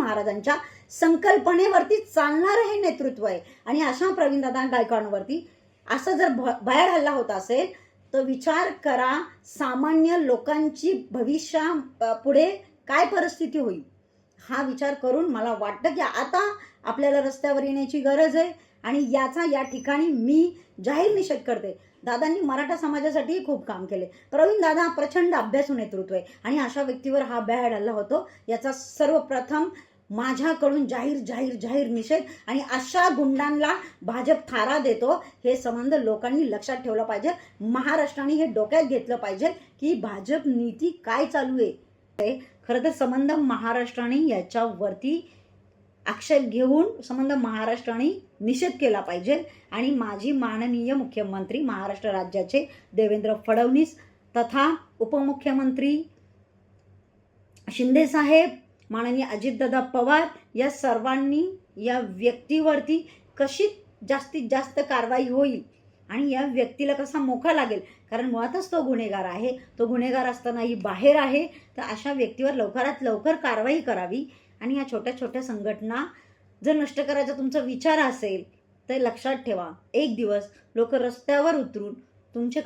महाराजांच्या संकल्पनेवरती चालणारं हे नेतृत्व आहे. आणि अशा प्रवीणदादा गायकवाडांवरती असं जर भयाड हल्ला होत असेल तर विचार करा, सामान्य लोकांची भविष्या पुढे काय परिस्थिती होईल हा विचार करून मला वाटतं की आता आपल्याला रस्त्यावर येण्याची गरज आहे. आणि याचा या ठिकाणी मी जाहीर निषेध करते. दादांनी मराठा समाजासाठी खूप काम केले. प्रवीण दादा प्रचंड अभ्यासू नेतृत्व आहे आणि अशा व्यक्तीवर हा भयाड हल्ला होतो याचा सर्वप्रथम माझ्याकडून जाहीर जाहीर जाहीर निषेध. आणि अशा गुंडांना भाजप थारा देतो हे संबंध लोकांनी लक्षात ठेवलं पाहिजे. महाराष्ट्राने हे डोक्यात घेतलं पाहिजे की भाजप नीती काय चालू आहे. खरं तर संबंध महाराष्ट्राने याच्यावरती आक्षेप घेऊन संबंध महाराष्ट्राने निषेध केला पाहिजे. आणि माझी माननीय मुख्यमंत्री महाराष्ट्र राज्याचे देवेंद्र फडणवीस तथा उपमुख्यमंत्री शिंदे साहेब, माननीय अजितदादा पवार या सर्वांनी या व्यक्तीवरती कशी जास्तीत जास्त कारवाई होईल आणि या व्यक्तीला कसा मोका लागेल, कारण मुळातच तो गुन्हेगार आहे. तो गुन्हेगार असतानाही बाहेर आहे. तर अशा व्यक्तीवर लवकरात लवकर कारवाई करावी. आणि या छोट्या छोट्या संघटना जर नष्ट करायचा तुमचा विचार असेल तर लक्षात ठेवा, एक दिवस लोक रस्त्यावर उतरून तुमचे